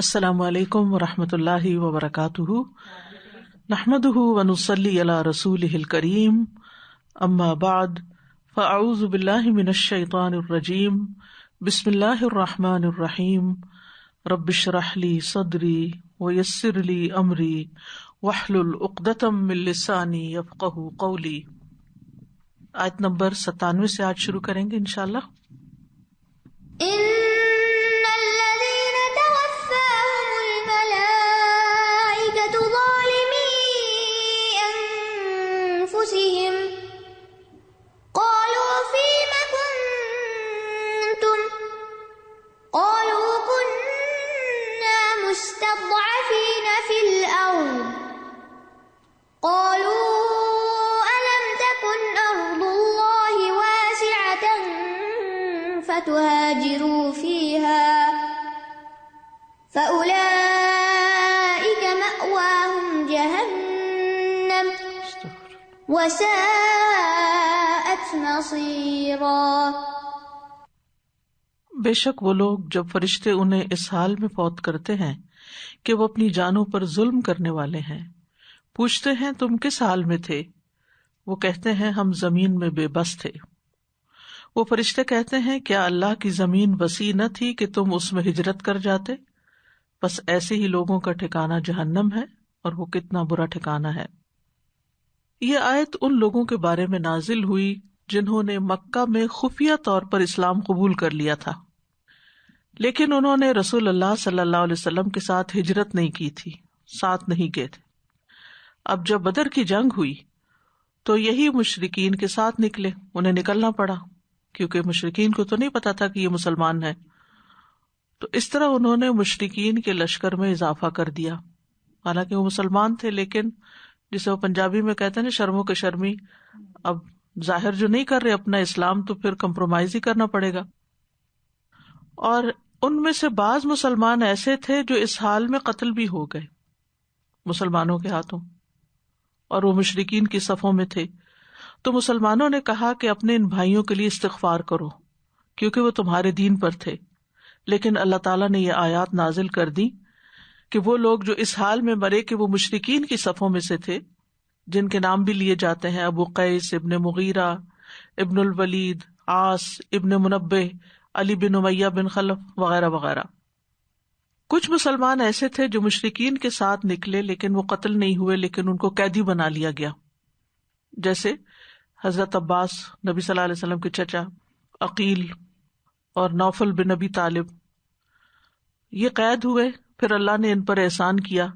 السلام علیکم ورحمۃ اللہ وبرکاتہ، نحمدہ ونصلی علی رسولہ الکریم، اما بعد فاعوذ باللہ من الشیطان الرجیم، بسم اللہ الرحمن الرحیم، رب اشرح لی صدری ویسر لی امری واحلل عقدۃ من لسانی یفقہوا قولی۔ آیت نمبر 97 سے آج شروع کریں گے انشاءاللہ۔ فتهاجروا فيها فأولئك مأواهم جهنم وساءت مصيرا۔ بے شک وہ لوگ جب فرشتے انہیں اس حال میں فوت کرتے ہیں کہ وہ اپنی جانوں پر ظلم کرنے والے ہیں، پوچھتے ہیں تم کس حال میں تھے؟ وہ کہتے ہیں ہم زمین میں بے بس تھے۔ وہ فرشتے کہتے ہیں کیا اللہ کی زمین وسیع نہ تھی کہ تم اس میں ہجرت کر جاتے؟ بس ایسے ہی لوگوں کا ٹھکانہ جہنم ہے، اور وہ کتنا برا ٹھکانہ ہے۔ یہ آیت ان لوگوں کے بارے میں نازل ہوئی جنہوں نے مکہ میں خفیہ طور پر اسلام قبول کر لیا تھا، لیکن انہوں نے رسول اللہ صلی اللہ علیہ وسلم کے ساتھ ہجرت نہیں کی تھی، ساتھ نہیں گئے تھے۔ اب جب بدر کی جنگ ہوئی تو یہی مشرکین کے ساتھ نکلے، انہیں نکلنا پڑا کیونکہ مشرکین کو تو نہیں پتا تھا کہ یہ مسلمان ہے، تو اس طرح انہوں نے مشرکین کے لشکر میں اضافہ کر دیا، حالانکہ وہ مسلمان تھے، لیکن جسے وہ پنجابی میں کہتے ہیں نا شرمو کے شرمی، اب ظاہر جو نہیں کر رہے اپنا اسلام تو پھر کمپرومائز ہی کرنا پڑے گا۔ اور ان میں سے بعض مسلمان ایسے تھے جو اس حال میں قتل بھی ہو گئے مسلمانوں کے ہاتھوں، اور وہ مشرکین کی صفوں میں تھے۔ تو مسلمانوں نے کہا کہ اپنے ان بھائیوں کے لیے استغفار کرو کیونکہ وہ تمہارے دین پر تھے، لیکن اللہ تعالیٰ نے یہ آیات نازل کر دی کہ وہ لوگ جو اس حال میں مرے کہ وہ مشرکین کی صفوں میں سے تھے، جن کے نام بھی لیے جاتے ہیں ابو قیس ابن مغیرہ، ابن الولید، عاص ابن منبہ، علی بن امیہ بن خلف وغیرہ وغیرہ۔ کچھ مسلمان ایسے تھے جو مشرکین کے ساتھ نکلے لیکن وہ قتل نہیں ہوئے، لیکن ان کو قیدی بنا لیا گیا، جیسے حضرت عباس نبی صلی اللہ علیہ وسلم کے چچا، عقیل اور نوفل بن نبی طالب، یہ قید ہوئے، پھر اللہ نے ان پر احسان کیا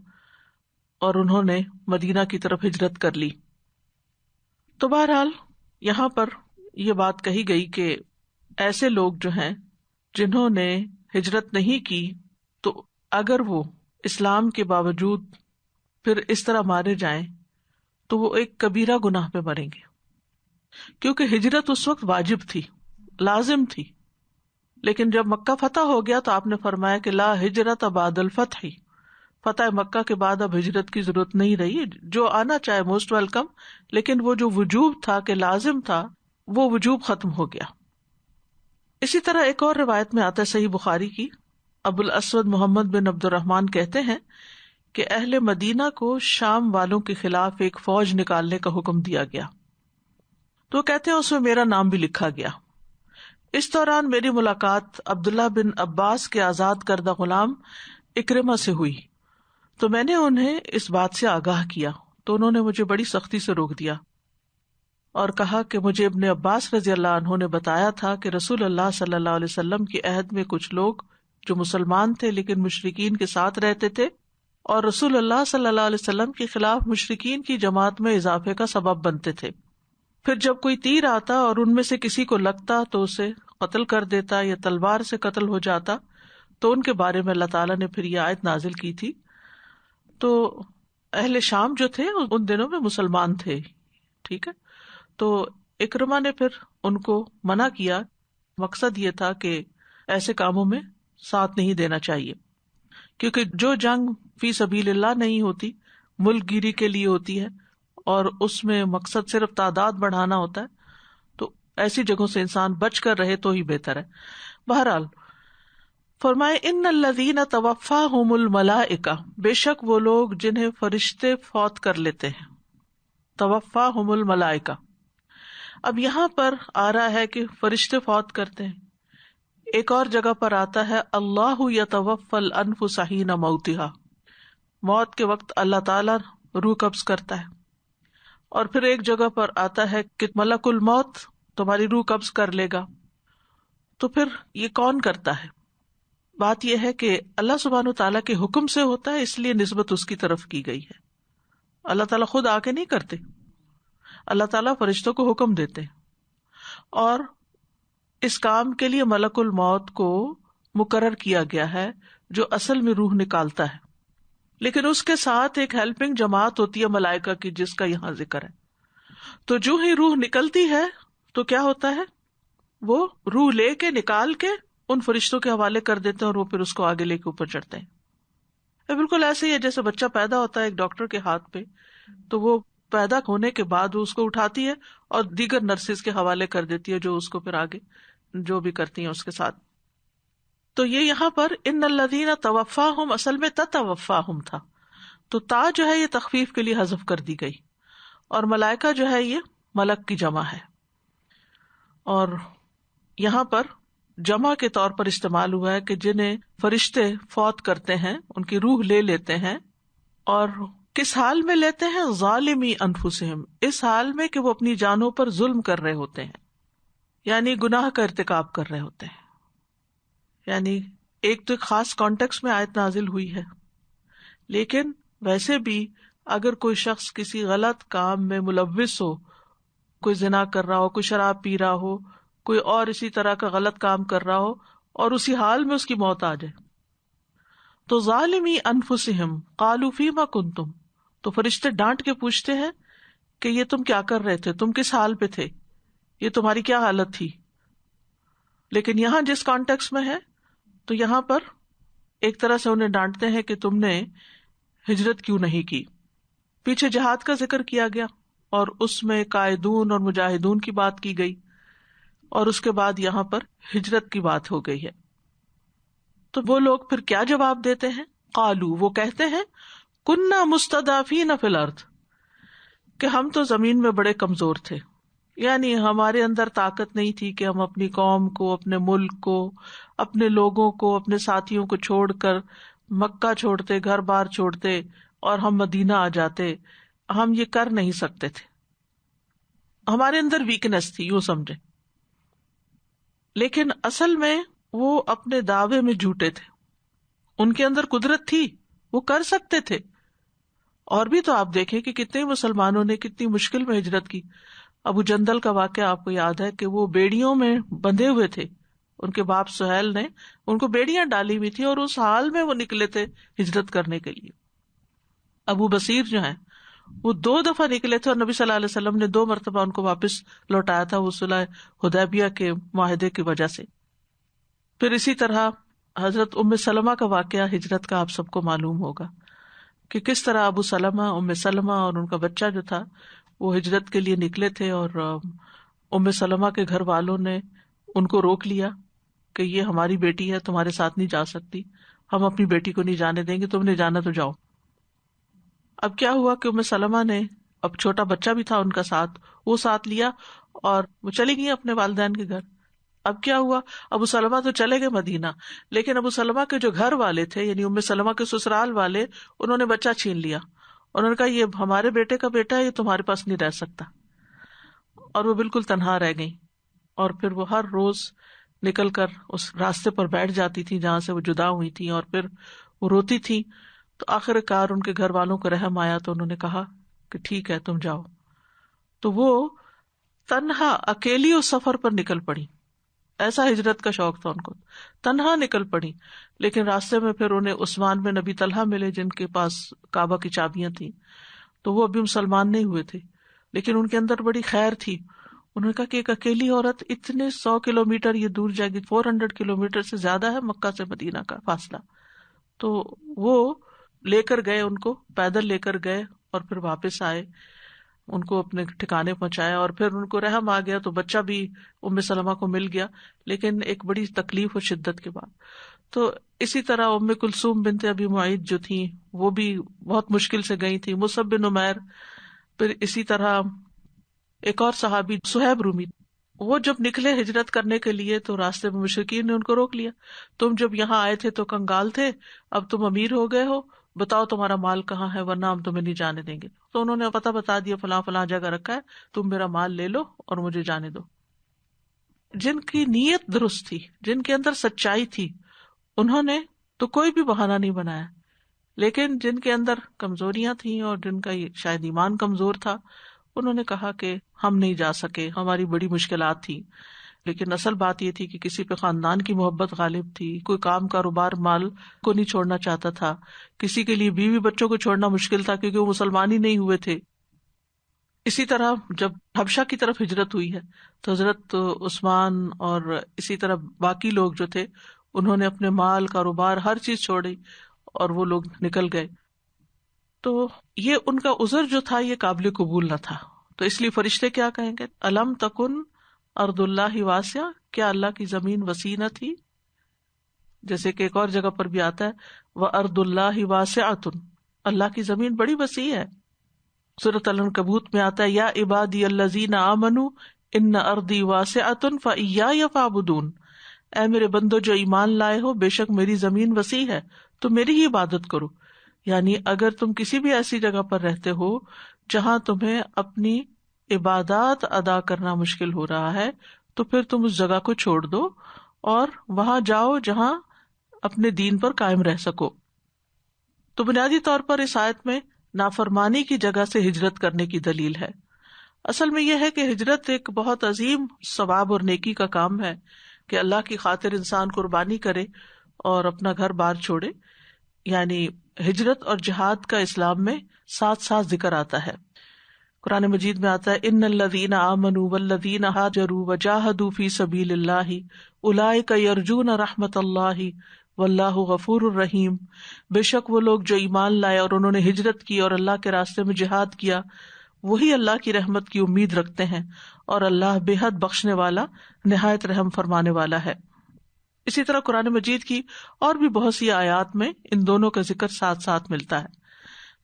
اور انہوں نے مدینہ کی طرف ہجرت کر لی۔ تو بہرحال یہاں پر یہ بات کہی گئی کہ ایسے لوگ جو ہیں جنہوں نے ہجرت نہیں کی، تو اگر وہ اسلام کے باوجود پھر اس طرح مارے جائیں تو وہ ایک کبیرہ گناہ پہ مریں گے، کیونکہ ہجرت اس وقت واجب تھی، لازم تھی، لیکن جب مکہ فتح ہو گیا تو آپ نے فرمایا کہ لا ہجرت بعد الفتح، فتح مکہ کے بعد اب ہجرت کی ضرورت نہیں رہی، جو آنا چاہے موسٹ ویلکم، لیکن وہ جو وجوب تھا کہ لازم تھا وہ وجوب ختم ہو گیا۔ اسی طرح ایک اور روایت میں آتا ہے صحیح بخاری کی، ابو الاسود محمد بن عبد الرحمن کہتے ہیں کہ اہل مدینہ کو شام والوں کے خلاف ایک فوج نکالنے کا حکم دیا گیا، تو کہتے ہیں اس میں میرا نام بھی لکھا گیا۔ اس دوران میری ملاقات عبداللہ بن عباس کے آزاد کردہ غلام اکرمہ سے ہوئی، تو میں نے انہیں اس بات سے آگاہ کیا، تو انہوں نے مجھے بڑی سختی سے روک دیا اور کہا کہ مجھے ابن عباس رضی اللہ عنہ نے بتایا تھا کہ رسول اللہ صلی اللہ علیہ وسلم کی عہد میں کچھ لوگ جو مسلمان تھے لیکن مشرکین کے ساتھ رہتے تھے، اور رسول اللہ صلی اللہ علیہ وسلم کے خلاف مشرکین کی جماعت میں اضافے کا سبب بنتے تھے۔ پھر جب کوئی تیر آتا اور ان میں سے کسی کو لگتا تو اسے قتل کر دیتا یا تلوار سے قتل ہو جاتا، تو ان کے بارے میں اللہ تعالیٰ نے پھر یہ آیت نازل کی تھی۔ تو اہل شام جو تھے ان دنوں میں مسلمان تھے، ٹھیک ہے، تو اکرمہ نے پھر ان کو منع کیا، مقصد یہ تھا کہ ایسے کاموں میں ساتھ نہیں دینا چاہیے، کیونکہ جو جنگ فی سبیل اللہ نہیں ہوتی، ملک گیری کے لیے ہوتی ہے، اور اس میں مقصد صرف تعداد بڑھانا ہوتا ہے، تو ایسی جگہوں سے انسان بچ کر رہے تو ہی بہتر ہے۔ بہرحال فرمائے ان الذین توفاہم الملائکہ، بے شک وہ لوگ جنہیں فرشتے فوت کر لیتے ہیں. توفاہم الملائکہ، اب یہاں پر آ رہا ہے کہ فرشتے فوت کرتے ہیں. ایک اور جگہ پر آتا ہے اللہ یتوفی الانفس حین موتہا، موت کے وقت اللہ تعالی روح قبض کرتا ہے. اور پھر ایک جگہ پر آتا ہے کہ ملک الموت تمہاری روح قبض کر لے گا. تو پھر یہ کون کرتا ہے؟ بات یہ ہے کہ اللہ سبحانہ وتعالیٰ کے حکم سے ہوتا ہے، اس لیے نسبت اس کی طرف کی گئی ہے. اللہ تعالیٰ خود آ کے نہیں کرتے، اللہ تعالیٰ فرشتوں کو حکم دیتے ہیں، اور اس کام کے لیے ملک الموت کو مقرر کیا گیا ہے جو اصل میں روح نکالتا ہے. لیکن اس کے ساتھ ایک ہیلپنگ جماعت ہوتی ہے ملائکہ کی، جس کا یہاں ذکر ہے. تو جو ہی روح نکلتی ہے تو کیا ہوتا ہے، وہ روح لے کے نکال کے ان فرشتوں کے حوالے کر دیتے ہیں، اور وہ پھر اس کو آگے لے کے اوپر چڑھتے ہیں. یہ بالکل ایسے ہی ہے جیسے بچہ پیدا ہوتا ہے ایک ڈاکٹر کے ہاتھ پہ، تو وہ پیدا ہونے کے بعد وہ اس کو اٹھاتی ہے اور دیگر نرسز کے حوالے کر دیتی ہے، جو اس کو پھر آگے جو بھی کرتی ہیں اس کے ساتھ. تو یہ یہاں پر ان الذین توفاہم اصل میں تتوفاہم تھا، تو تا جو ہے یہ تخفیف کے لیے حذف کر دی گئی، اور ملائکہ جو ہے یہ ملک کی جمع ہے، اور یہاں پر جمع کے طور پر استعمال ہوا ہے کہ جنہیں فرشتے فوت کرتے ہیں، ان کی روح لے لیتے ہیں. اور کس حال میں لیتے ہیں؟ ظالمی انفسہم، اس حال میں کہ وہ اپنی جانوں پر ظلم کر رہے ہوتے ہیں، یعنی گناہ کا ارتکاب کر رہے ہوتے ہیں. یعنی ایک تو ایک خاص کانٹیکس میں آیت نازل ہوئی ہے، لیکن ویسے بھی اگر کوئی شخص کسی غلط کام میں ملوث ہو، کوئی زنا کر رہا ہو، کوئی شراب پی رہا ہو، کوئی اور اسی طرح کا غلط کام کر رہا ہو، اور اسی حال میں اس کی موت آ جائے، تو ظالمی انفسہم قالوا فیما کنتم، تو فرشتے ڈانٹ کے پوچھتے ہیں کہ یہ تم کیا کر رہے تھے، تم کس حال پہ تھے، یہ تمہاری کیا حالت تھی. لیکن یہاں جس کانٹیکس میں ہے تو یہاں پر ایک طرح سے انہیں ڈانٹتے ہیں کہ تم نے ہجرت کیوں نہیں کی. پیچھے جہاد کا ذکر کیا گیا اور اس میں قائدون اور مجاہدون کی بات کی گئی، اور اس کے بعد یہاں پر ہجرت کی بات ہو گئی ہے. تو وہ لوگ پھر کیا جواب دیتے ہیں؟ قالو، وہ کہتے ہیں کننا مستضعفین فی الارض، کہ ہم تو زمین میں بڑے کمزور تھے، یعنی ہمارے اندر طاقت نہیں تھی کہ ہم اپنی قوم کو، اپنے ملک کو، اپنے لوگوں کو، اپنے ساتھیوں کو چھوڑ کر مکہ چھوڑتے، گھر بار چھوڑتے اور ہم مدینہ آ جاتے. ہم یہ کر نہیں سکتے تھے، ہمارے اندر ویکنس تھی، یوں سمجھے. لیکن اصل میں وہ اپنے دعوے میں جھوٹے تھے، ان کے اندر قدرت تھی، وہ کر سکتے تھے. اور بھی تو آپ دیکھیں کہ کتنے مسلمانوں نے کتنی مشکل میں ہجرت کی. ابو جندل کا واقعہ آپ کو یاد ہے کہ وہ بیڑیوں میں بندھے ہوئے تھے، ان کے باپ سہیل نے ان کو بیڑیاں ڈالی ہوئی تھی، اور اس حال میں وہ نکلے تھے ہجرت کرنے کے لیے. ابو بصیر جو ہیں وہ 2 دفعہ نکلے تھے، اور نبی صلی اللہ علیہ وسلم نے 2 مرتبہ ان کو واپس لوٹایا تھا، وہ صلح حدیبیہ کے معاہدے کی وجہ سے. پھر اسی طرح حضرت ام سلمہ کا واقعہ ہجرت کا آپ سب کو معلوم ہوگا کہ کس طرح ابو سلمہ، ام سلمہ اور ان کا بچہ جو تھا وہ ہجرت کے لیے نکلے تھے، اور ام سلمہ کے گھر والوں نے ان کو روک لیا کہ یہ ہماری بیٹی ہے، تمہارے ساتھ نہیں جا سکتی، ہم اپنی بیٹی کو نہیں جانے دیں گے، تم نے جانا تو جاؤ. اب کیا ہوا کہ ام سلمہ نے، اب چھوٹا بچہ بھی تھا ان کا ساتھ، وہ ساتھ لیا اور وہ چلی گئی اپنے والدین کے گھر. اب کیا ہوا، ابو سلمہ تو چلے گئے مدینہ، لیکن ابو سلمہ کے جو گھر والے تھے، یعنی ام سلمہ کے سسرال والے، انہوں نے بچہ چھین لیا. انہوں نے کہا یہ ہمارے بیٹے کا بیٹا ہے، یہ تمہارے پاس نہیں رہ سکتا. اور وہ بالکل تنہا رہ گئی، اور پھر وہ ہر روز نکل کر اس راستے پر بیٹھ جاتی تھی جہاں سے وہ جدا ہوئی تھی، اور پھر وہ روتی تھی. تو آخر کار ان کے گھر والوں کو رحم آیا تو انہوں نے کہا کہ ٹھیک ہے تم جاؤ. تو وہ تنہا اکیلی اس سفر پر نکل پڑی، ایسا ہجرت کا شوق تھا ان کو، تنہا نکل پڑی. لیکن راستے میں پھر انہیں عثمان بن ابی طلحہ ملے جن کے پاس کعبہ کی چابیاں تھیں. تو وہ ابھی مسلمان نہیں ہوئے تھے، لیکن ان کے اندر بڑی خیر تھی. انہوں نے کہا کہ ایک اکیلی عورت اتنے 100 کلومیٹر یہ دور جائے گی، 400 کلومیٹر سے زیادہ ہے مکہ سے مدینہ کا فاصلہ. تو وہ لے کر گئے، ان کو پیدل لے کر گئے، اور پھر واپس آئے، ان کو اپنے ٹھکانے پہنچایا، اور پھر ان کو رحم آ گیا تو بچہ بھی ام سلمہ کو مل گیا، لیکن ایک بڑی تکلیف اور شدت کے بعد. تو اسی طرح ام کلثوم بنت ابی معیط جو تھیں وہ بھی بہت مشکل سے گئی تھی، مصعب بن عمیر، پھر اسی طرح ایک اور صحابی صہیب رومی، وہ جب نکلے ہجرت کرنے کے لیے تو راستے میں مشرکین نے ان کو روک لیا، تم جب یہاں آئے تھے تو کنگال تھے، اب تم امیر ہو گئے ہو، بتاؤ تمہارا مال کہاں ہے ورنہ ہم تمہیں نہیں جانے دیں گے۔ تو انہوں نے پتہ بتا دیا، فلاں فلاں جگہ رکھا ہے، تم میرا مال لے لو اور مجھے جانے دو۔ جن کی نیت درست تھی، جن کے اندر سچائی تھی، انہوں نے تو کوئی بھی بہانہ نہیں بنایا، لیکن جن کے اندر کمزوریاں تھیں اور جن کا شاید ایمان کمزور تھا، انہوں نے کہا کہ ہم نہیں جا سکے، ہماری بڑی مشکلات تھی۔ لیکن اصل بات یہ تھی کہ کسی پہ خاندان کی محبت غالب تھی، کوئی کام کاروبار مال کو نہیں چھوڑنا چاہتا تھا، کسی کے لیے بیوی بچوں کو چھوڑنا مشکل تھا کیونکہ وہ مسلمان ہی نہیں ہوئے تھے۔ اسی طرح جب حبشہ کی طرف ہجرت ہوئی ہے تو حضرت عثمان اور اسی طرح باقی لوگ جو تھے انہوں نے اپنے مال کاروبار ہر چیز چھوڑی اور وہ لوگ نکل گئے۔ تو یہ ان کا عذر جو تھا یہ قابل قبول نہ تھا، تو اس لیے فرشتے کیا کہیں گے، الم تکن ارض اللہ واسعہ، کیا اللہ کی زمین وسیع نہ تھی؟ جیسے کہ ایک اور جگہ پر بھی آتا ہے وَأَرْضُ اللَّهِ وَاسِعَةٌ، اللہ کی زمین بڑی وسیع ہے۔ سورۃ العنکبوت میں آتا ہے یا عبادی الذین آمنوا ان ارضی واسعۃ فإیایا فاعبدون، اے میرے بندو جو ایمان لائے ہو، بے شک میری زمین وسیع ہے، تو میری ہی عبادت کرو۔ یعنی اگر تم کسی بھی ایسی جگہ پر رہتے ہو جہاں تمہیں اپنی عبادات ادا کرنا مشکل ہو رہا ہے تو پھر تم اس جگہ کو چھوڑ دو اور وہاں جاؤ جہاں اپنے دین پر قائم رہ سکو۔ تو بنیادی طور پر اس آیت میں نافرمانی کی جگہ سے ہجرت کرنے کی دلیل ہے۔ اصل میں یہ ہے کہ ہجرت ایک بہت عظیم ثواب اور نیکی کا کام ہے کہ اللہ کی خاطر انسان قربانی کرے اور اپنا گھر بار چھوڑے، یعنی ہجرت اور جہاد کا اسلام میں ساتھ ساتھ ذکر آتا ہے۔ قرآن مجید میں آتا ہے ان الذین آمنوا والذین ہاجروا وجاہدوا فی سبیل اللہ اولئک یرجون رحمت اللہ واللہ غفور الرحیم، بے شک وہ لوگ جو ایمان لائے اور انہوں نے ہجرت کی اور اللہ کے راستے میں جہاد کیا وہی اللہ کی رحمت کی امید رکھتے ہیں، اور اللہ بے حد بخشنے والا نہایت رحم فرمانے والا ہے۔ اسی طرح قرآن مجید کی اور بھی بہت سی آیات میں ان دونوں کا ذکر ساتھ ساتھ ملتا ہے۔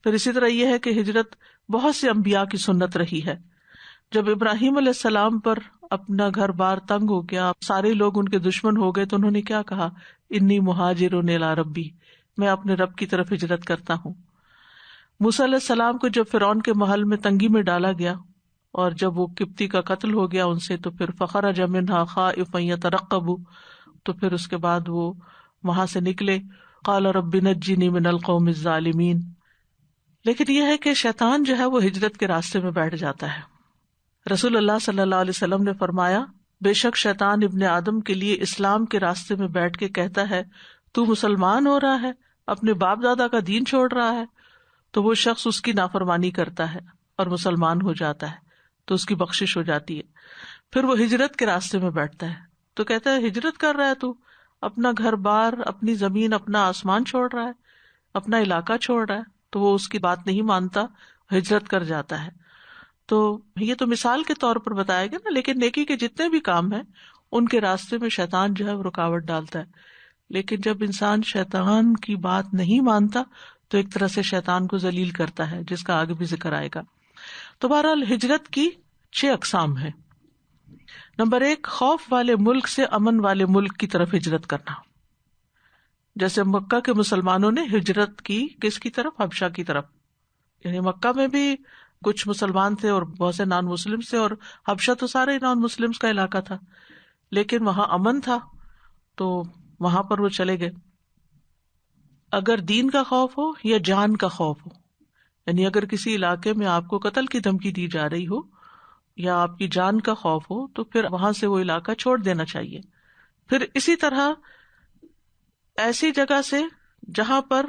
پھر اسی طرح یہ ہے کہ ہجرت بہت سے انبیاء کی سنت رہی ہے۔ جب ابراہیم علیہ السلام پر اپنا گھر بار تنگ ہو گیا، سارے لوگ ان کے دشمن ہو گئے، تو انہوں نے کیا کہا، انی مہاجر الی ربی، میں اپنے رب کی طرف ہجرت کرتا ہوں۔ موسیٰ علیہ السلام کو جب فرعون کے محل میں تنگی میں ڈالا گیا اور جب وہ قبطی کا قتل ہو گیا ان سے، تو پھر فخرج منہا خائفا یترقب، تو پھر اس کے بعد وہ وہاں سے نکلے، قال رب نجنی من القوم الظالمین۔ لیکن یہ ہے کہ شیطان جو ہے وہ ہجرت کے راستے میں بیٹھ جاتا ہے۔ رسول اللہ صلی اللہ علیہ وسلم نے فرمایا، بے شک شیطان ابن آدم کے لیے اسلام کے راستے میں بیٹھ کے کہتا ہے تو مسلمان ہو رہا ہے، اپنے باپ دادا کا دین چھوڑ رہا ہے، تو وہ شخص اس کی نافرمانی کرتا ہے اور مسلمان ہو جاتا ہے تو اس کی بخشش ہو جاتی ہے۔ پھر وہ ہجرت کے راستے میں بیٹھتا ہے تو کہتا ہے ہجرت کر رہا ہے تو اپنا گھر بار، اپنی زمین، اپنا آسمان چھوڑ رہا ہے، اپنا علاقہ چھوڑ رہا ہے، تو وہ اس کی بات نہیں مانتا، ہجرت کر جاتا ہے۔ تو یہ تو مثال کے طور پر بتایا گیا نا، لیکن نیکی کے جتنے بھی کام ہیں ان کے راستے میں شیطان جو ہے وہ رکاوٹ ڈالتا ہے۔ لیکن جب انسان شیطان کی بات نہیں مانتا تو ایک طرح سے شیطان کو ذلیل کرتا ہے، جس کا آگے بھی ذکر آئے گا۔ تو بہرحال ہجرت کی 6 اقسام ہیں۔ نمبر 1، خوف والے ملک سے امن والے ملک کی طرف ہجرت کرنا، جیسے مکہ کے مسلمانوں نے ہجرت کی کس کی طرف؟ حبشہ کی طرف۔ یعنی مکہ میں بھی کچھ مسلمان تھے اور بہت سے نان مسلم تھے، اور حبشہ تو سارے نان مسلمس کا علاقہ تھا، لیکن وہاں امن تھا تو وہاں پر وہ چلے گئے۔ اگر دین کا خوف ہو یا جان کا خوف ہو، یعنی اگر کسی علاقے میں آپ کو قتل کی دھمکی دی جا رہی ہو یا آپ کی جان کا خوف ہو تو پھر وہاں سے وہ علاقہ چھوڑ دینا چاہیے۔ پھر اسی طرح ایسی جگہ سے جہاں پر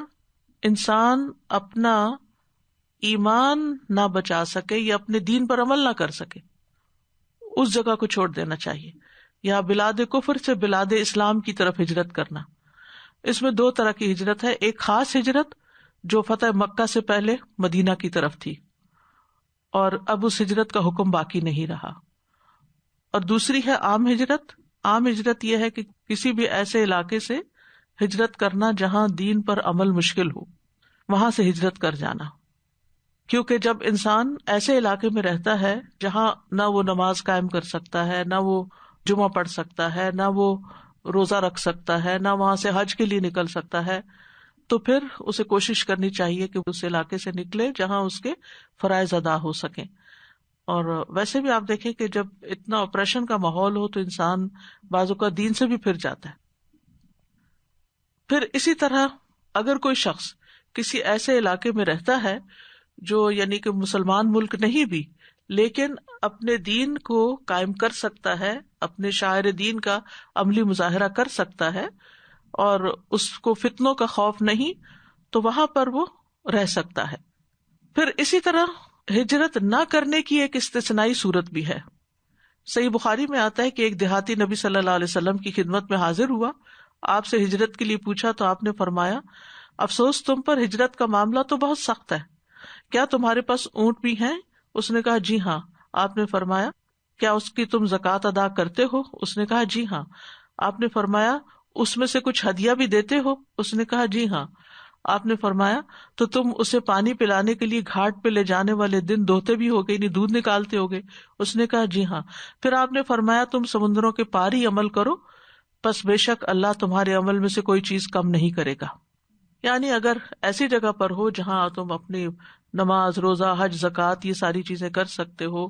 انسان اپنا ایمان نہ بچا سکے یا اپنے دین پر عمل نہ کر سکے، اس جگہ کو چھوڑ دینا چاہیے۔ یا بلاد کفر سے بلاد اسلام کی طرف ہجرت کرنا، اس میں 2 طرح کی ہجرت ہے، ایک خاص ہجرت جو فتح مکہ سے پہلے مدینہ کی طرف تھی اور اب اس ہجرت کا حکم باقی نہیں رہا، اور دوسری ہے عام ہجرت۔ عام ہجرت یہ ہے کہ کسی بھی ایسے علاقے سے ہجرت کرنا جہاں دین پر عمل مشکل ہو، وہاں سے ہجرت کر جانا. کیونکہ جب انسان ایسے علاقے میں رہتا ہے جہاں نہ وہ نماز قائم کر سکتا ہے، نہ وہ جمعہ پڑھ سکتا ہے، نہ وہ روزہ رکھ سکتا ہے، نہ وہاں سے حج کے لیے نکل سکتا ہے، تو پھر اسے کوشش کرنی چاہیے کہ اس علاقے سے نکلے جہاں اس کے فرائض ادا ہو سکیں. اور ویسے بھی آپ دیکھیں کہ جب اتنا آپریشن کا ماحول ہو تو انسان بعض اوقات دین سے بھی پھر جاتا ہے. پھر اسی طرح اگر کوئی شخص کسی ایسے علاقے میں رہتا ہے جو یعنی کہ مسلمان ملک نہیں بھی، لیکن اپنے دین کو قائم کر سکتا ہے، اپنے شاعر دین کا عملی مظاہرہ کر سکتا ہے اور اس کو فتنوں کا خوف نہیں، تو وہاں پر وہ رہ سکتا ہے. پھر اسی طرح ہجرت نہ کرنے کی ایک استثنائی صورت بھی ہے. صحیح بخاری میں آتا ہے کہ ایک دیہاتی نبی صلی اللہ علیہ وسلم کی خدمت میں حاضر ہوا، آپ سے ہجرت کے لیے پوچھا تو آپ نے فرمایا، افسوس تم پر ہجرت کا معاملہ تو بہت سخت ہے، کیا تمہارے پاس اونٹ بھی ہیں؟ اس نے کہا جی ہاں. آپ نے فرمایا کیا اس کی تم زکوٰۃ ادا کرتے ہو؟ اس نے کہا جی ہاں. آپ نے فرمایا اس میں سے کچھ ہدیہ بھی دیتے ہو؟ اس نے کہا جی ہاں. آپ نے فرمایا تو تم اسے پانی پلانے کے لیے گھاٹ پہ لے جانے والے دن دھوتے بھی ہوگے، یعنی دودھ نکالتے ہوگے؟ اس نے کہا جی ہاں. پھر آپ نے فرمایا تم سمندروں کے پار ہی عمل کرو، پس بے شک اللہ تمہارے عمل میں سے کوئی چیز کم نہیں کرے گا. یعنی اگر ایسی جگہ پر ہو جہاں تم اپنی نماز، روزہ، حج، زکوٰۃ یہ ساری چیزیں کر سکتے ہو،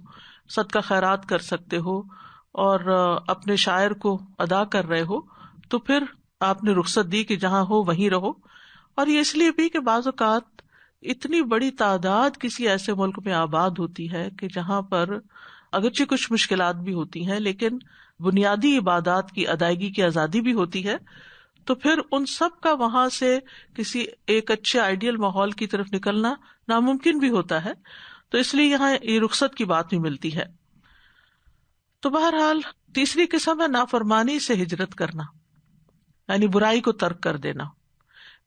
صدقہ خیرات کر سکتے ہو اور اپنے شاعر کو ادا کر رہے ہو، تو پھر آپ نے رخصت دی کہ جہاں ہو وہیں رہو. اور یہ اس لیے بھی کہ بعض اوقات اتنی بڑی تعداد کسی ایسے ملک میں آباد ہوتی ہے کہ جہاں پر اگرچہ کچھ مشکلات بھی ہوتی ہیں لیکن بنیادی عبادات کی ادائیگی کی آزادی بھی ہوتی ہے، تو پھر ان سب کا وہاں سے کسی ایک اچھے آئیڈیل ماحول کی طرف نکلنا ناممکن بھی ہوتا ہے. تو اس لیے یہاں یہ رخصت کی بات بھی ملتی ہے. تو بہرحال تیسری قسم ہے نافرمانی سے ہجرت کرنا، یعنی برائی کو ترک کر دینا.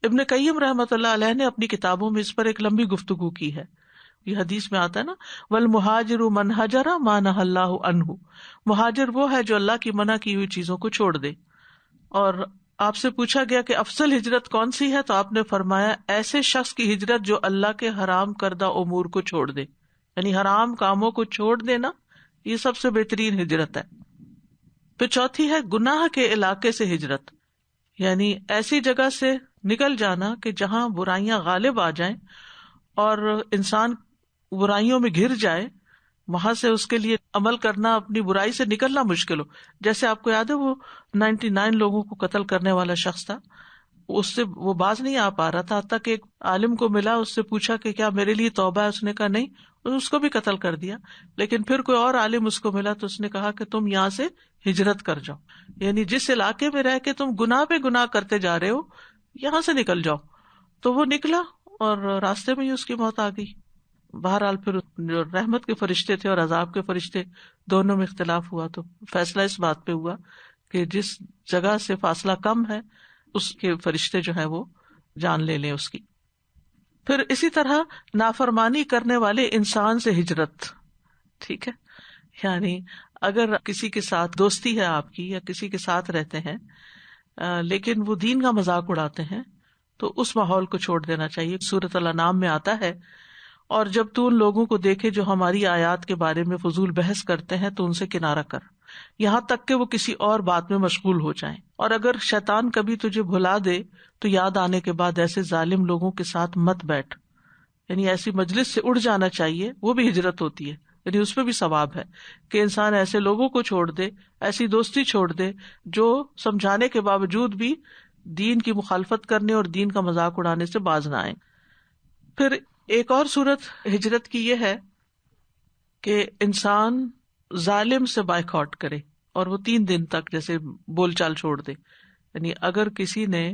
ابن قیم رحمۃ اللہ علیہ نے اپنی کتابوں میں اس پر ایک لمبی گفتگو کی ہے. یہ حدیث میں آتا ہے نا، والمہاجر من ہجر ما نہی اللہ عنہ، مہاجر وہ ہے جو اللہ کی منع کی ہوئی چیزوں کو چھوڑ دے. اور آپ سے پوچھا گیا کہ افضل ہجرت کون سی ہے، تو آپ نے فرمایا ایسے شخص کی ہجرت جو اللہ کے حرام کردہ امور کو چھوڑ دے، یعنی حرام کاموں کو چھوڑ دینا یہ سب سے بہترین ہجرت ہے. پھر چوتھی ہے گناہ کے علاقے سے ہجرت، یعنی ایسی جگہ سے نکل جانا کہ جہاں برائیاں غالب آ جائیں اور انسان برائیوں میں گھر جائے، وہاں سے اس کے لیے عمل کرنا، اپنی برائی سے نکلنا مشکل ہو. جیسے آپ کو یاد ہے وہ 99 لوگوں کو قتل کرنے والا شخص تھا، اس سے وہ باز نہیں آ پا رہا تھا، حتیٰ کہ ایک عالم کو ملا، اس سے پوچھا کہ کیا میرے لیے توبہ ہے؟ اس نے کہا نہیں، اس کو بھی قتل کر دیا. لیکن پھر کوئی اور عالم اس کو ملا تو اس نے کہا کہ تم یہاں سے ہجرت کر جاؤ، یعنی جس علاقے میں رہ کے تم گناہ پہ گناہ کرتے جا رہے ہو یہاں سے نکل جاؤ. تو وہ نکلا اور راستے میں ہی اس کی موت آ گئی. بہرحال پھر جو رحمت کے فرشتے تھے اور عذاب کے فرشتے دونوں میں اختلاف ہوا، تو فیصلہ اس بات پہ ہوا کہ جس جگہ سے فاصلہ کم ہے اس کے فرشتے جو ہیں وہ جان لے لیں اس کی. پھر اسی طرح نافرمانی کرنے والے انسان سے ہجرت، ٹھیک ہے، یعنی اگر کسی کے ساتھ دوستی ہے آپ کی یا کسی کے ساتھ رہتے ہیں لیکن وہ دین کا مذاق اڑاتے ہیں تو اس ماحول کو چھوڑ دینا چاہیے. سورۃ الانعام میں آتا ہے، اور جب تو ان لوگوں کو دیکھے جو ہماری آیات کے بارے میں فضول بحث کرتے ہیں تو ان سے کنارہ کر، یہاں تک کہ وہ کسی اور بات میں مشغول ہو جائیں. اور اگر شیطان کبھی تجھے بھلا دے تو یاد آنے کے بعد ایسے ظالم لوگوں کے ساتھ مت بیٹھ، یعنی ایسی مجلس سے اڑ جانا چاہیے. وہ بھی ہجرت ہوتی ہے، یعنی اس میں بھی ثواب ہے کہ انسان ایسے لوگوں کو چھوڑ دے، ایسی دوستی چھوڑ دے جو سمجھانے کے باوجود بھی دین کی مخالفت کرنے اور دین کا مذاق اڑانے سے باز نہ آئے. پھر ایک اور صورت ہجرت کی یہ ہے کہ انسان ظالم سے بائیکاٹ کرے اور وہ 3 دن تک جیسے بول چال چھوڑ دے. یعنی اگر کسی نے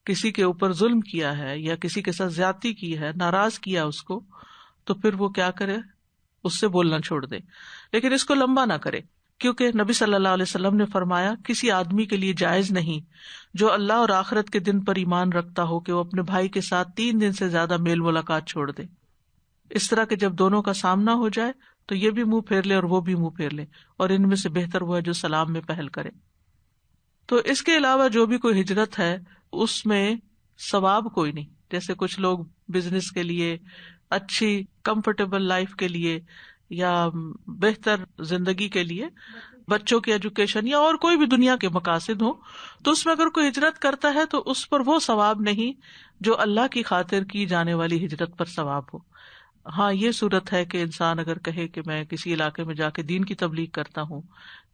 کسی کے اوپر ظلم کیا ہے یا کسی کے ساتھ زیادتی کی ہے، ناراض کیا اس کو، تو پھر وہ کیا کرے، اس سے بولنا چھوڑ دے، لیکن اس کو لمبا نہ کرے، کیونکہ نبی صلی اللہ علیہ وسلم نے فرمایا کسی آدمی کے لیے جائز نہیں جو اللہ اور آخرت کے دن پر ایمان رکھتا ہو کہ وہ اپنے بھائی کے ساتھ 3 دن سے زیادہ میل ملاقات چھوڑ دے. اس طرح کہ جب دونوں کا سامنا ہو جائے تو یہ بھی منہ پھیر لے اور وہ بھی منہ پھیر لے، اور ان میں سے بہتر وہ ہے جو سلام میں پہل کرے. تو اس کے علاوہ جو بھی کوئی ہجرت ہے اس میں ثواب کوئی نہیں. جیسے کچھ لوگ بزنس کے لیے، اچھی کمفرٹیبل لائف کے لیے، یا بہتر زندگی کے لیے، بچوں کی ایجوکیشن یا اور کوئی بھی دنیا کے مقاصد ہوں، تو اس میں اگر کوئی ہجرت کرتا ہے تو اس پر وہ ثواب نہیں جو اللہ کی خاطر کی جانے والی ہجرت پر ثواب ہو. ہاں یہ صورت ہے کہ انسان اگر کہے کہ میں کسی علاقے میں جا کے دین کی تبلیغ کرتا ہوں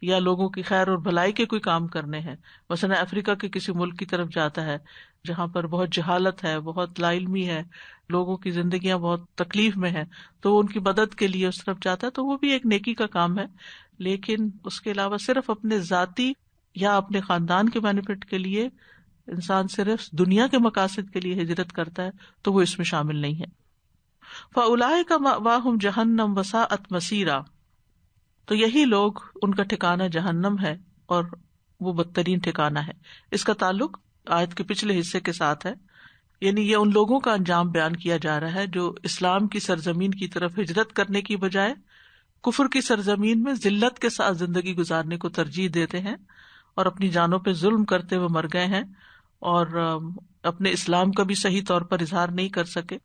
یا لوگوں کی خیر اور بھلائی کے کوئی کام کرنے ہیں، مثلا افریقہ کے کسی ملک کی طرف جاتا ہے جہاں پر بہت جہالت ہے، بہت لا علمی ہے، لوگوں کی زندگیاں بہت تکلیف میں ہیں، تو وہ ان کی مدد کے لیے اس طرف جاتا ہے، تو وہ بھی ایک نیکی کا کام ہے. لیکن اس کے علاوہ صرف اپنے ذاتی یا اپنے خاندان کے بینیفٹ کے لیے انسان صرف دنیا کے مقاصد کے لیے ہجرت کرتا ہے تو وہ اس میں شامل نہیں ہے. فَأُولَٰئِكَ مَأْوَاهُمْ جَهَنَّمُ وَسَاءَتْ مَصِيرًا، تو یہی لوگ ان کا ٹھکانہ جہنم ہے اور وہ بدترین ٹھکانہ ہے. اس کا تعلق آیت کے پچھلے حصے کے ساتھ ہے، یعنی یہ ان لوگوں کا انجام بیان کیا جا رہا ہے جو اسلام کی سرزمین کی طرف ہجرت کرنے کی بجائے کفر کی سرزمین میں ذلت کے ساتھ زندگی گزارنے کو ترجیح دیتے ہیں اور اپنی جانوں پہ ظلم کرتے ہوئے مر گئے ہیں اور اپنے اسلام کا بھی صحیح طور پر اظہار نہیں کر سکے.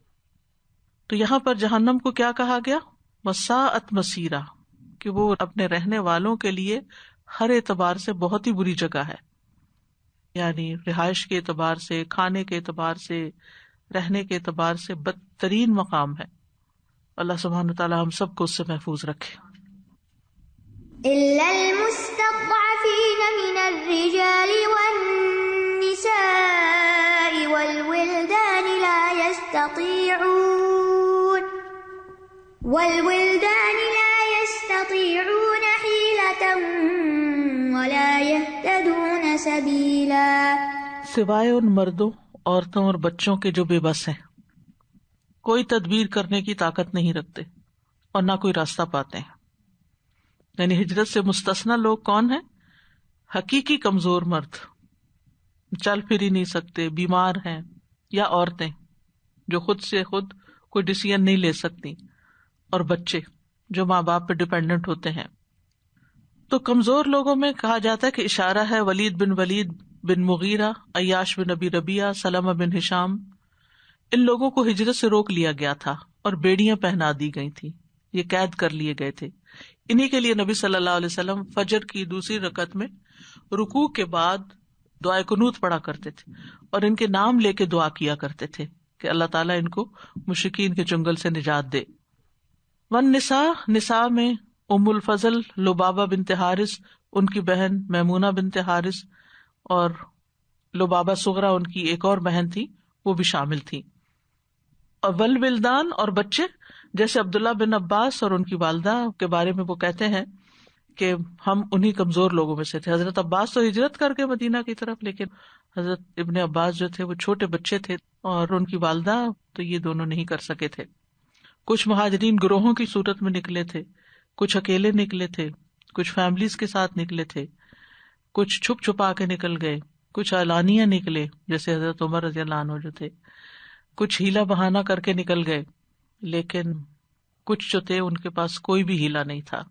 تو یہاں پر جہنم کو کیا کہا گیا؟ وساءت مصیرا، کہ وہ اپنے رہنے والوں کے لیے ہر اعتبار سے بہت ہی بری جگہ ہے، یعنی رہائش کے اعتبار سے، کھانے کے اعتبار سے، رہنے کے اعتبار سے بدترین مقام ہے. اللہ سبحانہ وتعالی ہم سب کو اس سے محفوظ رکھے. إلا المستضعفين من الرجال والنساء والولدان لا يستطيعون حيلة ولا يهتدون سبيلا، سوائے ان مردوں، عورتوں اور بچوں کے جو بے بس ہیں، کوئی تدبیر کرنے کی طاقت نہیں رکھتے اور نہ کوئی راستہ پاتے ہیں. یعنی ہجرت سے مستثنی لوگ کون ہیں؟ حقیقی کمزور مرد، چل پھر ہی نہیں سکتے، بیمار ہیں، یا عورتیں جو خود سے خود کوئی ڈیسیژن نہیں لے سکتی، اور بچے جو ماں باپ پہ ڈیپینڈنٹ ہوتے ہیں. تو کمزور لوگوں میں کہا جاتا ہے کہ اشارہ ہے ولید بن مغیرہ، عیاش بن ابی ربیعہ، سلمہ بن ہشام. ان لوگوں کو ہجرت سے روک لیا گیا تھا اور بیڑیاں پہنا دی گئی تھی، یہ قید کر لیے گئے تھے. انہی کے لیے نبی صلی اللہ علیہ وسلم فجر کی دوسری رکعت میں رکوع کے بعد دعائے قنوت پڑھا کرتے تھے اور ان کے نام لے کے دعا کیا کرتے تھے کہ اللہ تعالیٰ ان کو مشرکین کے چنگل سے نجات دے. نساء میں ام الفضل لبابہ بنت حارث، ان کی بہن میمونہ بنت حارث، اور لبابہ صغرا ان کی ایک اور بہن تھی، وہ بھی شامل تھی. اور والولدان، اور بچے، جیسے عبداللہ بن عباس اور ان کی والدہ کے بارے میں وہ کہتے ہیں کہ ہم انہی کمزور لوگوں میں سے تھے. حضرت عباس تو ہجرت کر کے مدینہ کی طرف، لیکن حضرت ابن عباس جو تھے وہ چھوٹے بچے تھے، اور ان کی والدہ تو یہ دونوں نہیں کر سکے تھے. کچھ مہاجرین گروہوں کی صورت میں نکلے تھے، کچھ اکیلے نکلے تھے، کچھ فیملیز کے ساتھ نکلے تھے، کچھ چھپ چھپا کے نکل گئے، کچھ اعلانیہ نکلے جیسے حضرت عمر رضی اللہ عنہ جو تھے، کچھ ہیلا بہانہ کر کے نکل گئے، لیکن کچھ جو تھے ان کے پاس کوئی بھی ہیلا نہیں تھا.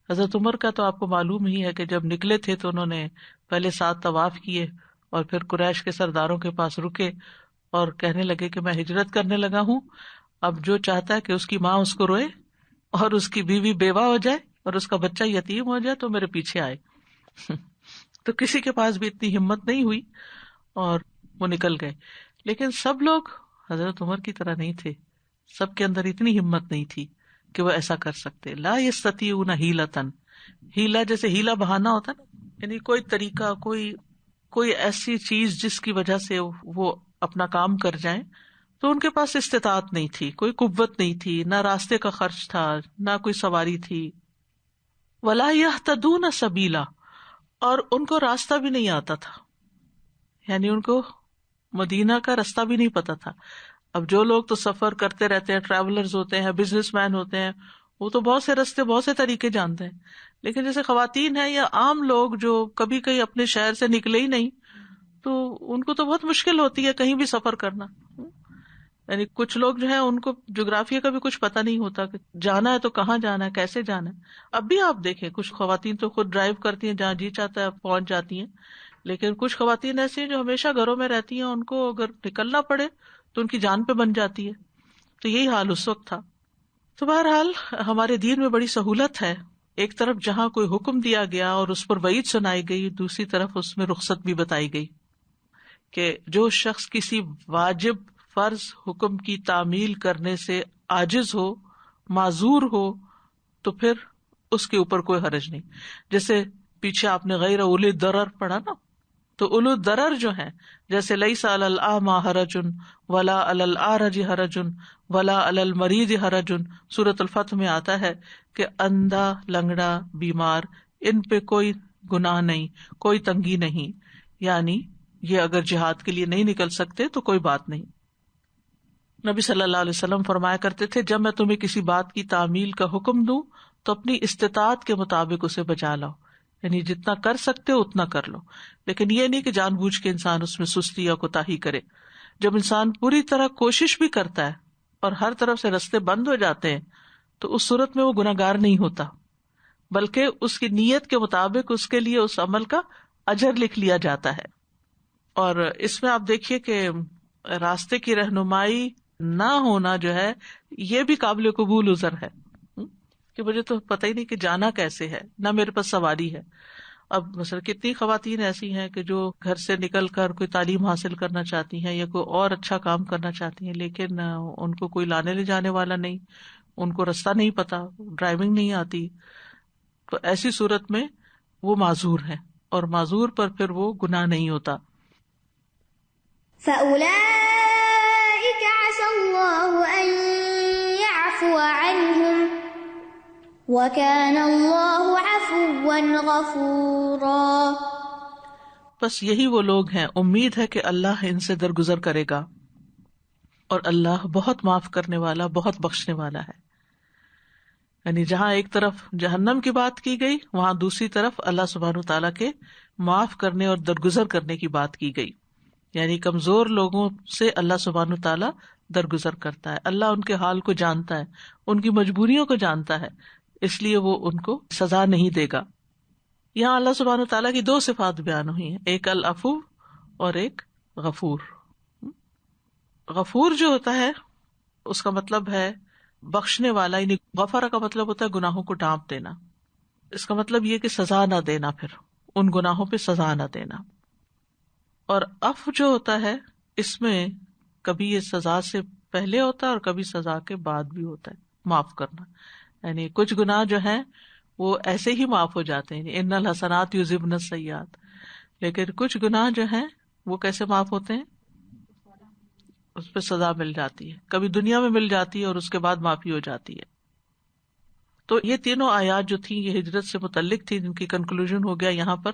حضرت عمر کا تو آپ کو معلوم ہی ہے کہ جب نکلے تھے تو انہوں نے پہلے 7 طواف کیے اور پھر قریش کے سرداروں کے پاس رکے اور کہنے لگے کہ میں ہجرت کرنے لگا ہوں، اب جو چاہتا ہے کہ اس کی ماں اس کو روئے اور اس کی بیوی بیوہ ہو جائے اور اس کا بچہ یتیم ہو جائے تو میرے پیچھے آئے. تو کسی کے پاس بھی اتنی ہمت نہیں ہوئی اور وہ نکل گئے. لیکن سب لوگ حضرت عمر کی طرح نہیں تھے، سب کے اندر اتنی ہمت نہیں تھی کہ وہ ایسا کر سکتے. لا یستطیعون حیلۃ، ہیلا جیسے ہیلا بہانا ہوتا نا، یعنی کوئی طریقہ، کوئی ایسی چیز جس کی وجہ سے وہ اپنا کام کر جائیں، تو ان کے پاس استطاعت نہیں تھی، کوئی قوت نہیں تھی، نہ راستے کا خرچ تھا، نہ کوئی سواری تھی. ولا یہتدون سبیلا، اور ان کو راستہ بھی نہیں آتا تھا، یعنی ان کو مدینہ کا راستہ بھی نہیں پتا تھا. اب جو لوگ تو سفر کرتے رہتے ہیں، ٹریولرز ہوتے ہیں، بزنس مین ہوتے ہیں، وہ تو بہت سے راستے، بہت سے طریقے جانتے ہیں. لیکن جیسے خواتین ہیں یا عام لوگ جو کبھی کہیں اپنے شہر سے نکلے ہی نہیں، تو ان کو تو بہت مشکل ہوتی ہے کہیں بھی سفر کرنا. یعنی کچھ لوگ جو ہے ان کو جغرافیہ کا بھی کچھ پتہ نہیں ہوتا کہ جانا ہے تو کہاں جانا ہے، کیسے جانا ہے. اب بھی آپ دیکھیں کچھ خواتین تو خود ڈرائیو کرتی ہیں، جہاں جی چاہتا ہے پہنچ جاتی ہیں، لیکن کچھ خواتین ایسی ہیں جو ہمیشہ گھروں میں رہتی ہیں، ان کو اگر نکلنا پڑے تو ان کی جان پہ بن جاتی ہے. تو یہی حال اس وقت تھا. تو بہرحال ہمارے دین میں بڑی سہولت ہے. ایک طرف جہاں کوئی حکم دیا گیا اور اس پر وعید سنائی گئی، دوسری طرف اس میں رخصت بھی بتائی گئی کہ جو شخص کسی واجب فرض حکم کی تعمیل کرنے سے عاجز ہو، معذور ہو، تو پھر اس کے اوپر کوئی حرج نہیں. جیسے پیچھے آپ نے غیر اولی الضرر پڑھا نا، تو اولو الضرر جو ہیں، جیسے لیس علی الاعمی حرج ولا علی الاعرج حرج ولا علی المریض حرج، سورۃ الفتح میں آتا ہے کہ اندھا، لنگڑا، بیمار، ان پہ کوئی گناہ نہیں، کوئی تنگی نہیں. یعنی یہ اگر جہاد کے لیے نہیں نکل سکتے تو کوئی بات نہیں. نبی صلی اللہ علیہ وسلم فرمایا کرتے تھے جب میں تمہیں کسی بات کی تعمیل کا حکم دوں تو اپنی استطاعت کے مطابق اسے بجا لاؤ، یعنی جتنا کر سکتے ہو اتنا کر لو. لیکن یہ نہیں کہ جان بوجھ کے انسان اس میں سستی یا کوتاہی کرے. جب انسان پوری طرح کوشش بھی کرتا ہے اور ہر طرف سے رستے بند ہو جاتے ہیں تو اس صورت میں وہ گناہگار نہیں ہوتا، بلکہ اس کی نیت کے مطابق اس کے لیے اس عمل کا اجر لکھ لیا جاتا ہے. اور اس میں آپ دیکھیے کہ راستے کی رہنمائی نہ ہونا جو ہے یہ بھی قابل قبول عذر ہے کہ مجھے تو پتہ ہی نہیں کہ جانا کیسے ہے، نہ میرے پاس سواری ہے. اب مثلا کتنی خواتین ایسی ہیں کہ جو گھر سے نکل کر کوئی تعلیم حاصل کرنا چاہتی ہیں یا کوئی اور اچھا کام کرنا چاہتی ہیں، لیکن ان کو کوئی لانے لے جانے والا نہیں، ان کو رستہ نہیں پتا، ڈرائیونگ نہیں آتی. تو ایسی صورت میں وہ معذور ہیں، اور معذور پر پھر وہ گناہ نہیں ہوتا. فَأُولَئِكَ عَسَى اللَّهُ أَن يَعْفُوَ عَنْهُمْ وَكَانَ اللَّهُ عَفُوًّا غَفُورًا. بس یہی وہ لوگ ہیں، امید ہے کہ اللہ ان سے درگزر کرے گا، اور اللہ بہت معاف کرنے والا، بہت بخشنے والا ہے. یعنی جہاں ایک طرف جہنم کی بات کی گئی، وہاں دوسری طرف اللہ سبحانہ وتعالیٰ کے معاف کرنے اور درگزر کرنے کی بات کی گئی. یعنی کمزور لوگوں سے اللہ سبحانہ وتعالیٰ درگزر کرتا ہے. اللہ ان کے حال کو جانتا ہے، ان کی مجبوریوں کو جانتا ہے، اس لیے وہ ان کو سزا نہیں دے گا. یہاں اللہ سبحانہ وتعالیٰ کی دو صفات بیان ہوئی ہیں، ایک العفو اور ایک غفور. غفور جو ہوتا ہے اس کا مطلب ہے بخشنے والا، یعنی غفرہ کا مطلب ہوتا ہے گناہوں کو ڈانپ دینا. اس کا مطلب یہ کہ سزا نہ دینا، پھر ان گناہوں پہ سزا نہ دینا. اور عفو جو ہوتا ہے اس میں کبھی یہ سزا سے پہلے ہوتا ہے اور کبھی سزا کے بعد بھی ہوتا ہے، معاف کرنا. یعنی کچھ گناہ جو ہیں وہ ایسے ہی معاف ہو جاتے ہیں، ان الحسنات یذہبن السیئات. لیکن کچھ گناہ جو ہیں وہ کیسے معاف ہوتے ہیں؟ اس پہ سزا مل جاتی ہے، کبھی دنیا میں مل جاتی ہے اور اس کے بعد معافی ہو جاتی ہے. تو یہ تینوں آیات جو تھیں یہ ہجرت سے متعلق تھی، جن کی کنکلوژن ہو گیا یہاں پر.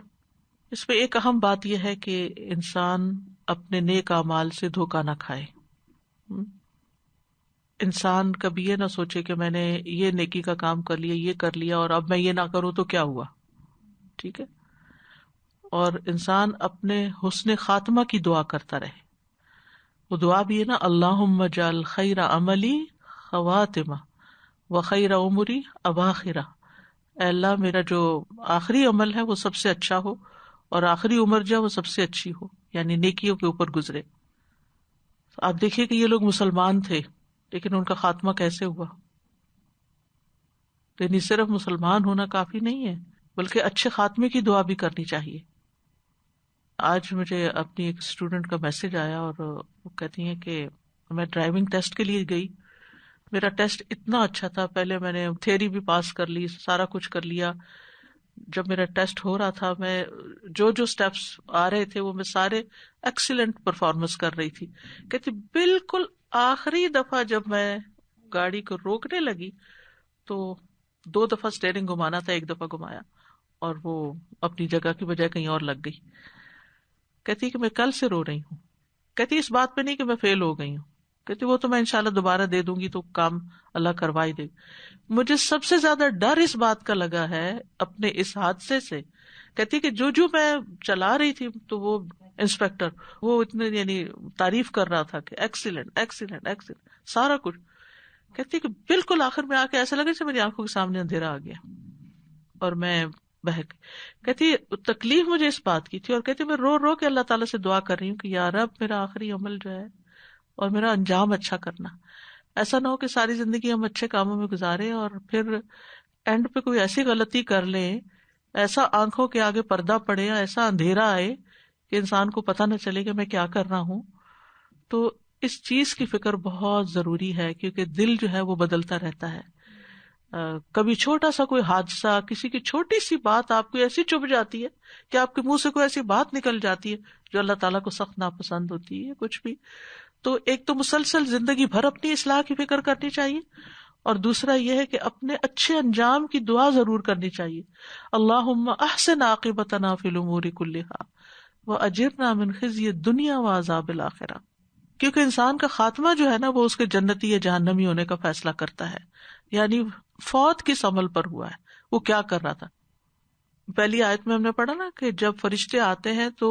اس میں ایک اہم بات یہ ہے کہ انسان اپنے نیک اعمال سے دھوکہ نہ کھائے. انسان کبھی یہ نہ سوچے کہ میں نے یہ نیکی کا کام کر لیا، یہ کر لیا، اور اب میں یہ نہ کروں تو کیا ہوا. ٹھیک ہے. اور انسان اپنے حسن خاتمہ کی دعا کرتا رہے. وہ دعا بھی ہے نا، اللہم اجعل خیر عملی خواتمہ وخیر عمری اواخرہ. اے اللہ میرا جو آخری عمل ہے وہ سب سے اچھا ہو، اور آخری عمر جو ہے وہ سب سے اچھی ہو، یعنی نیکیوں کے اوپر گزرے. آپ دیکھیے کہ یہ لوگ مسلمان تھے لیکن ان کا خاتمہ کیسے ہوا. یعنی صرف مسلمان ہونا کافی نہیں ہے، بلکہ اچھے خاتمے کی دعا بھی کرنی چاہیے. آج مجھے اپنی ایک اسٹوڈنٹ کا میسج آیا اور وہ کہتی ہیں کہ میں ڈرائیونگ ٹیسٹ کے لیے گئی، میرا ٹیسٹ اتنا اچھا تھا، پہلے میں نے تھیوری بھی پاس کر لی، سارا کچھ کر لیا. جب میرا ٹیسٹ ہو رہا تھا میں جو اسٹیپس آ رہے تھے وہ میں سارے ایکسیلنٹ پرفارمنس کر رہی تھی. کہتی بالکل آخری دفعہ جب میں گاڑی کو روکنے لگی تو 2 دفعہ اسٹیئرنگ گھمانا تھا، 1 دفعہ گھمایا اور وہ اپنی جگہ کی بجائے کہیں اور لگ گئی. کہتی کہ میں کل سے رو رہی ہوں. کہتی اس بات پہ نہیں کہ میں فیل ہو گئی ہوں، کہتی وہ تو میں انشاءاللہ دوبارہ دے دوں گی تو کام اللہ کروا ہی دے گا. مجھے سب سے زیادہ ڈر اس بات کا لگا ہے اپنے اس حادثے سے. کہتی کہ جو میں چلا رہی تھی تو وہ انسپیکٹر وہ اتنے یعنی تعریف کر رہا تھا کہ ایکسیلنٹ ایکسیلنٹ ایکسیلنٹ سارا کچھ. کہتی کہ بالکل آخر میں آ کے ایسا لگا کہ میری آنکھوں کے سامنے اندھیرا آ گیا اور میں بہک گئی. کہتی تکلیف مجھے اس بات کی تھی، اور کہتی میں رو رو کے اللہ تعالیٰ سے دعا کر رہی ہوں کہ یا رب میرا آخری عمل جو ہے اور میرا انجام اچھا کرنا. ایسا نہ ہو کہ ساری زندگی ہم اچھے کاموں میں گزارے اور پھر اینڈ پہ کوئی ایسی غلطی کر لیں، ایسا آنکھوں کے آگے پردہ پڑے یا ایسا اندھیرا آئے کہ انسان کو پتہ نہ چلے کہ میں کیا کر رہا ہوں. تو اس چیز کی فکر بہت ضروری ہے، کیونکہ دل جو ہے وہ بدلتا رہتا ہے. کبھی چھوٹا سا کوئی حادثہ، کسی کی چھوٹی سی بات آپ کو ایسی چبھ جاتی ہے کہ آپ کے منہ سے کوئی ایسی بات نکل جاتی ہے جو اللہ تعالیٰ کو سخت ناپسند ہوتی ہے کچھ بھی. تو ایک تو مسلسل زندگی بھر اپنی اصلاح کی فکر کرنی چاہیے، اور دوسرا یہ ہے کہ اپنے اچھے انجام کی دعا ضرور کرنی چاہیے. اللہم احسن عاقبتنا فی الامور کلہا واجرنا من خزی الدنیا وعذاب الآخرہ. کیونکہ انسان کا خاتمہ جو ہے نا وہ اس کے جنتی یا جہنمی ہونے کا فیصلہ کرتا ہے. یعنی فوت کس عمل پر ہوا ہے، وہ کیا کر رہا تھا. پہلی آیت میں ہم نے پڑھا نا کہ جب فرشتے آتے ہیں تو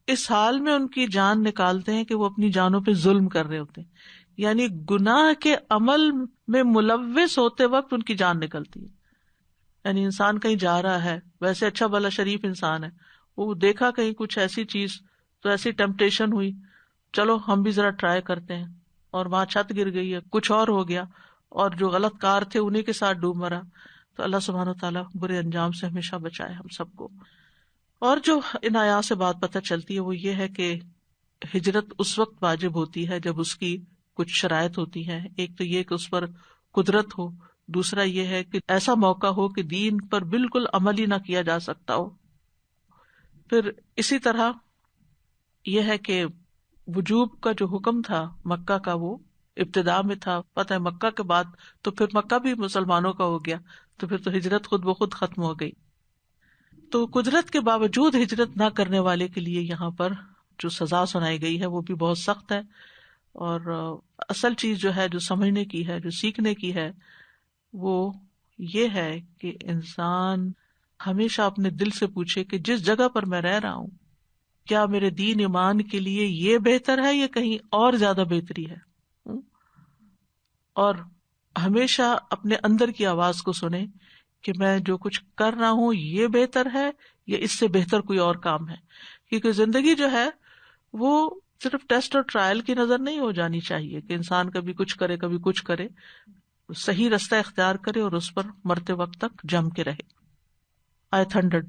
اس حال میں ان کی جان نکالتے ہیں کہ وہ اپنی جانوں پہ ظلم کر رہے ہوتے ہیں. یعنی گناہ کے عمل میں ملوث ہوتے وقت ان کی جان نکلتی ہے. یعنی انسان کہیں جا رہا ہے، ویسے اچھا بھلا شریف انسان ہے، وہ دیکھا کہیں کچھ ایسی چیز تو ایسی ٹیمپٹیشن ہوئی، چلو ہم بھی ذرا ٹرائی کرتے ہیں، اور وہاں چھت گر گئی ہے، کچھ اور ہو گیا، اور جو غلط کار تھے انہیں کے ساتھ ڈوب مرا. تو اللہ سبحانہ وتعالیٰ برے انجام سے ہمیشہ بچائے ہم سب کو. اور جو ان آیات سے بات پتہ چلتی ہے وہ یہ ہے کہ ہجرت اس وقت واجب ہوتی ہے جب اس کی کچھ شرائط ہوتی ہیں. ایک تو یہ کہ اس پر قدرت ہو، دوسرا یہ ہے کہ ایسا موقع ہو کہ دین پر بالکل عمل ہی نہ کیا جا سکتا ہو. پھر اسی طرح یہ ہے کہ وجوب کا جو حکم تھا مکہ کا وہ ابتدا میں تھا، پتہ ہے مکہ کے بعد تو پھر مکہ بھی مسلمانوں کا ہو گیا، تو پھر تو ہجرت خود بخود ختم ہو گئی. تو قدرت کے باوجود ہجرت نہ کرنے والے کے لیے یہاں پر جو سزا سنائی گئی ہے وہ بھی بہت سخت ہے. اور اصل چیز جو ہے، جو سمجھنے کی ہے، جو سیکھنے کی ہے، وہ یہ ہے کہ انسان ہمیشہ اپنے دل سے پوچھے کہ جس جگہ پر میں رہ رہا ہوں کیا میرے دین ایمان کے لیے یہ بہتر ہے یا کہیں اور زیادہ بہتری ہے. اور ہمیشہ اپنے اندر کی آواز کو سنیں کہ میں جو کچھ کر رہا ہوں یہ بہتر ہے یا اس سے بہتر کوئی اور کام ہے. کیونکہ زندگی جو ہے وہ صرف ٹیسٹ اور ٹرائل کی نظر نہیں ہو جانی چاہیے کہ انسان کبھی کچھ کرے کبھی کچھ کرے. صحیح رستہ اختیار کرے اور اس پر مرتے وقت تک جم کے رہے. آیت 100